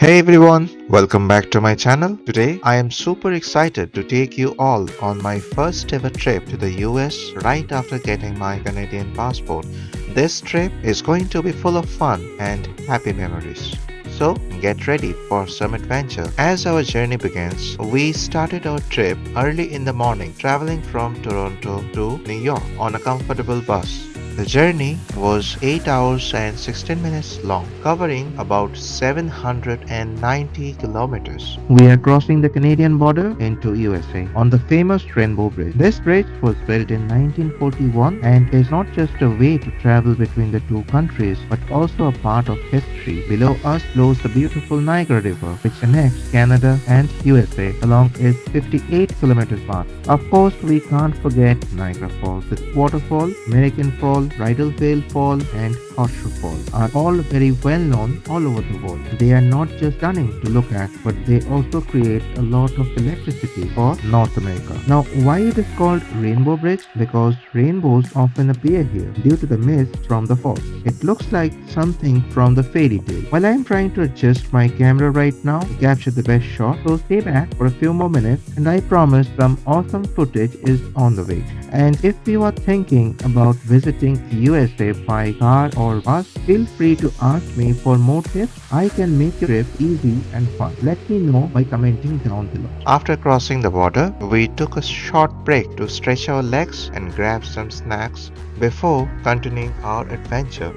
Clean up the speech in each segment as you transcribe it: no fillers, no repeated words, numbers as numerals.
Hey everyone, welcome back to my channel. Today I am super excited to take you all on my first ever trip to the US right after getting my Canadian passport. This trip is going to be full of fun and happy memories. So get ready for some adventure. As our journey begins, we started our trip early in the morning, traveling from Toronto to New York on a comfortable bus. The journey was 8 hours and 16 minutes long, covering about 790 kilometers. We are crossing the Canadian border into USA on the famous Rainbow Bridge. This bridge was built in 1941 and is not just a way to travel between the two countries but also a part of history. Below us flows the beautiful Niagara River, which connects Canada and USA along its 58 kilometers path. Of course, we can't forget Niagara Falls. This waterfall, American Fall, Bridal Veil Fall and Horseshoe Fall are all very well known all over the world. They are not just stunning to look at, but they also create a lot of electricity for North America. Now, why it is called Rainbow Bridge? Because rainbows often appear here due to the mist from the falls. It looks like something from the fairy tale. While I am trying to adjust my camera right now to capture the best shot, so stay back for a few more minutes and I promise some awesome footage is on the way. And if you are thinking about visiting USA by car or bus, feel free to ask me for more tips. I can make your trip easy and fun. Let me know by commenting down below. After crossing the border, we took a short break to stretch our legs and grab some snacks before continuing our adventure.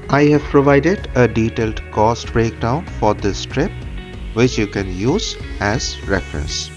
I have provided a detailed cost breakdown for this trip, which you can use as reference.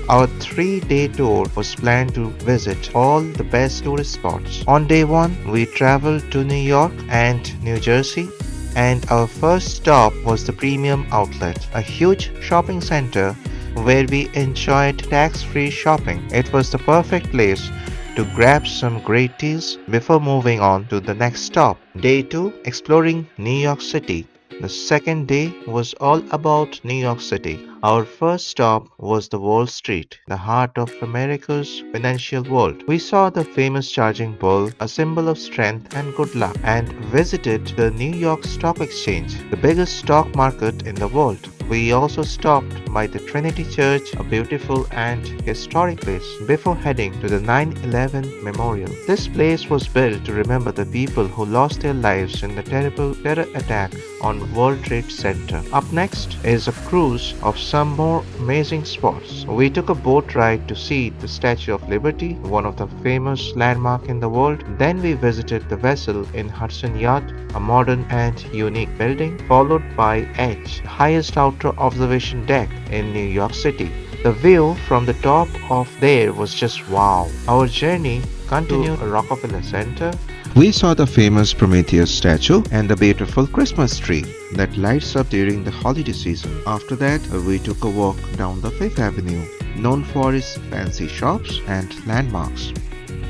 Our 3-day tour was planned to visit all the best tourist spots. On day 1, we traveled to New York and New Jersey, and our first stop was the Premium Outlet, a huge shopping center where we enjoyed tax-free shopping. It was the perfect place to grab some great deals before moving on to the next stop. Day 2, exploring New York City. The second day was all about New York City. Our first stop was the Wall Street, the heart of America's financial world. We saw the famous charging bull, a symbol of strength and good luck, and visited the New York Stock Exchange, the biggest stock market in the world. We also stopped by the Trinity Church, a beautiful and historic place, before heading to the 9/11 Memorial. This place was built to remember the people who lost their lives in the terrible terror attack on World Trade Center. Up next is a cruise of some more amazing spots. We took a boat ride to see the Statue of Liberty, one of the famous landmarks in the world. Then we visited the vessel in Hudson Yacht, a modern and unique building, followed by Edge, the highest outdoor observation deck in New York City. The view from the top of there was just wow. Our journey continued to Rockefeller Center. We saw the famous Prometheus statue and the beautiful Christmas tree that lights up during the holiday season. After that, we took a walk down the Fifth Avenue, known for its fancy shops and landmarks.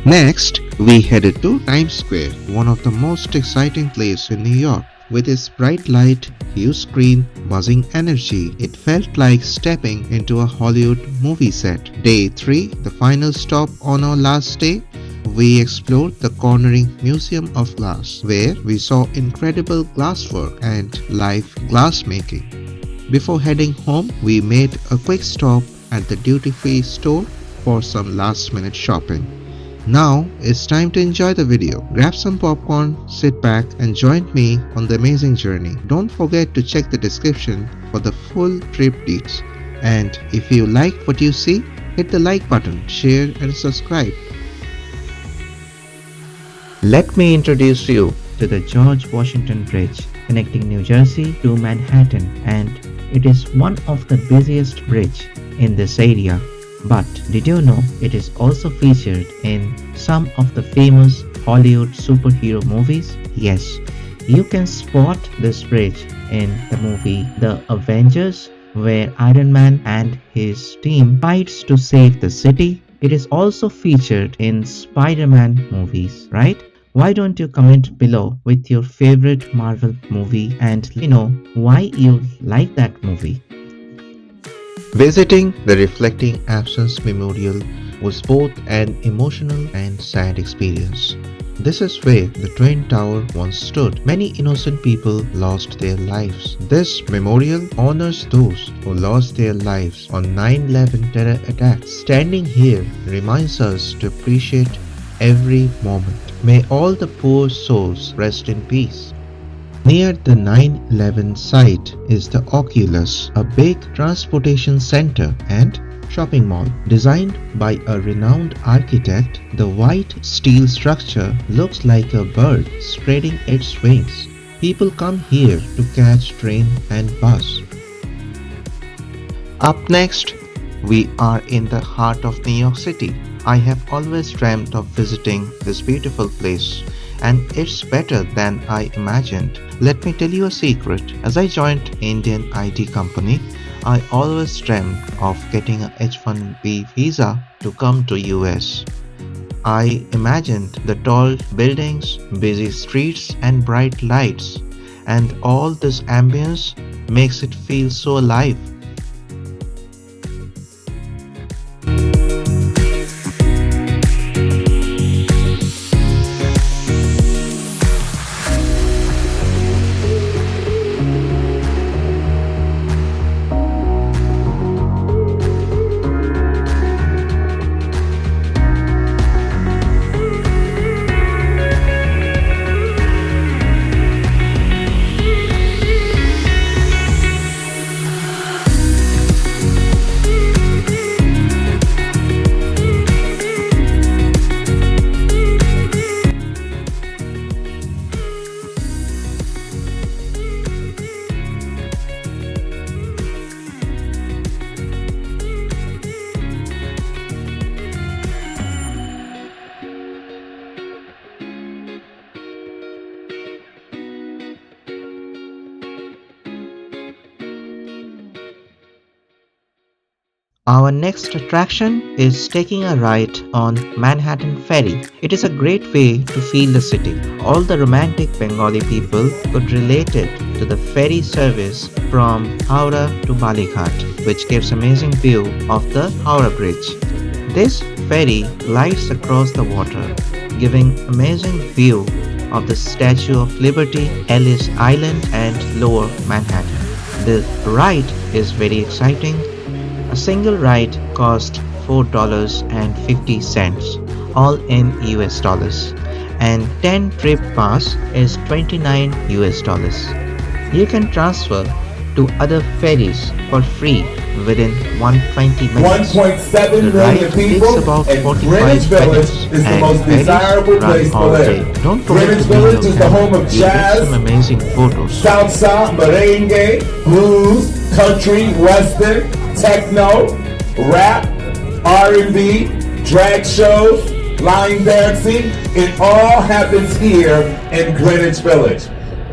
Next, we headed to Times Square, one of the most exciting places in New York. With its bright light, huge screen, buzzing energy, it felt like stepping into a Hollywood movie set. Day 3, the final stop on our last day, we explored the Cornering Museum of Glass, where we saw incredible glasswork and live glass making. Before heading home, we made a quick stop at the duty-free store for some last-minute shopping. Now it's time to enjoy the video. Grab some popcorn, sit back and join me on the amazing journey. Don't forget to check the description for the full trip deets. And if you like what you see, hit the like button, share and subscribe. Let me introduce you to the George Washington Bridge connecting New Jersey to Manhattan, and it is one of the busiest bridges in this area. But did you know it is also featured in some of the famous Hollywood superhero movies? Yes, you can spot this bridge in the movie The Avengers, where Iron Man and his team fights to save the city. It is also featured in Spider-Man movies, right? Why don't you comment below with your favorite Marvel movie and let me know why you like that movie. Visiting the Reflecting Absence Memorial was both an emotional and sad experience. This is where the Twin Tower once stood. Many innocent people lost their lives. This memorial honors those who lost their lives on 9/11 terror attacks. Standing here reminds us to appreciate every moment. May all the poor souls rest in peace. Near the 9/11 site is the Oculus, a big transportation center and shopping mall. Designed by a renowned architect, the white steel structure looks like a bird spreading its wings. People come here to catch train and bus. Up next, we are in the heart of New York City. I have always dreamt of visiting this beautiful place, and it's better than I imagined. Let me tell you a secret. As I joined Indian IT company, I always dreamt of getting a H-1B visa to come to US. I imagined the tall buildings, busy streets and bright lights, and all this ambience makes it feel so alive. Our next attraction is taking a ride on Manhattan Ferry. It is a great way to feel the city. All the romantic Bengali people could relate it to the ferry service from Howrah to Balighat, which gives amazing view of the Howrah Bridge. This ferry glides across the water, giving amazing view of the Statue of Liberty, Ellis Island and Lower Manhattan. The ride is very exciting. A single ride costs $4.50, all in US dollars, and 10 trip pass is $29 US. You can transfer to other ferries for free within 120 minutes. 1.7 The ride million people, takes about and 45 Greenwich Village minutes is the and most ferries desirable run place to all day. live. Don't forget Greenwich to bring Village your is the home camera. of You'll get jazz, some amazing photos. salsa, merengue, blues, country, western, techno, rap, R&B, drag shows, line dancing. It all happens here in Greenwich Village.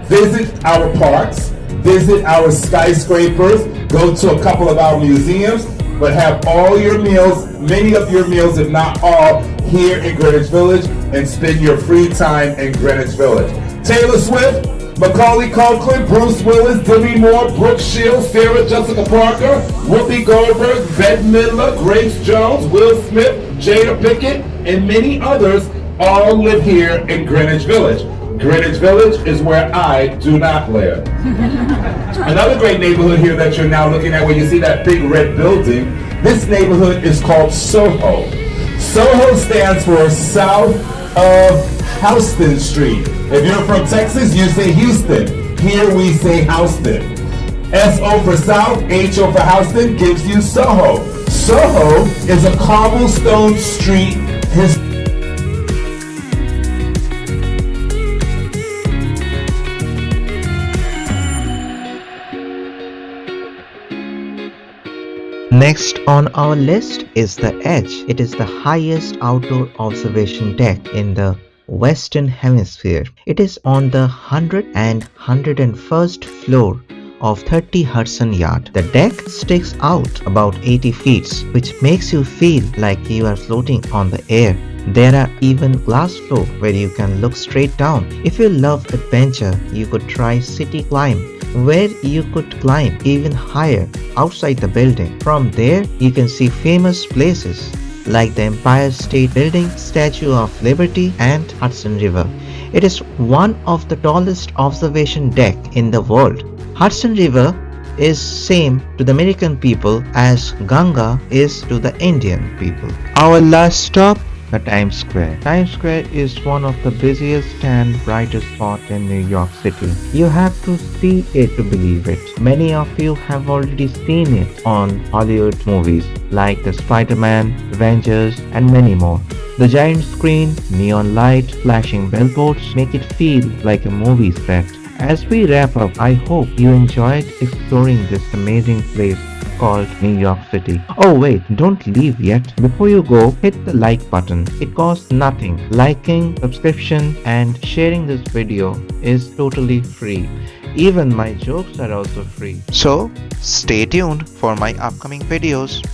Visit our parks, visit our skyscrapers, go to a couple of our museums, but have all your meals, many of your meals, if not all, here in Greenwich Village, and spend your free time in Greenwich Village. Taylor Swift, Macaulay Culkin, Bruce Willis, Demi Moore, Brooke Shields, Sarah Jessica Parker, Whoopi Goldberg, Bette Midler, Grace Jones, Will Smith, Jada Pinkett, and many others all live here in Greenwich Village. Greenwich Village is where I do not live. Another great neighborhood here that you're now looking at, where you see that big red building, this neighborhood is called Soho. Soho stands for South of Houston Street. If you're from Texas, you say Houston. Here we say Houston. S-O for South, H-O for Houston gives you Soho. Soho is a cobblestone street. Next on our list is the Edge. It is the highest outdoor observation deck in the Western Hemisphere. It is on the 100th and 101st floor of 30 Hudson Yard. The deck sticks out about 80 feet, which makes you feel like you are floating on the air. There are even glass floor where you can look straight down. If you love adventure, you could try City Climb, where you could climb even higher outside the building. From there, you can see famous places like the Empire State Building, Statue of Liberty, and Hudson River. It is one of the tallest observation deck in the world. Hudson River is same to the American people as Ganga is to the Indian people. Our last stop, the Times Square. Times Square is one of the busiest and brightest spots in New York City. You have to see it to believe it. Many of you have already seen it on Hollywood movies like the Spider-Man, Avengers, and many more. The giant screen, neon light, flashing billboards make it feel like a movie set. As we wrap up, I hope you enjoyed exploring this amazing place called New York City. Oh wait, don't leave yet. Before you go, hit the like button. It costs nothing. Liking, subscription, and sharing this video is totally free. Even my jokes are also free. So, stay tuned for my upcoming videos.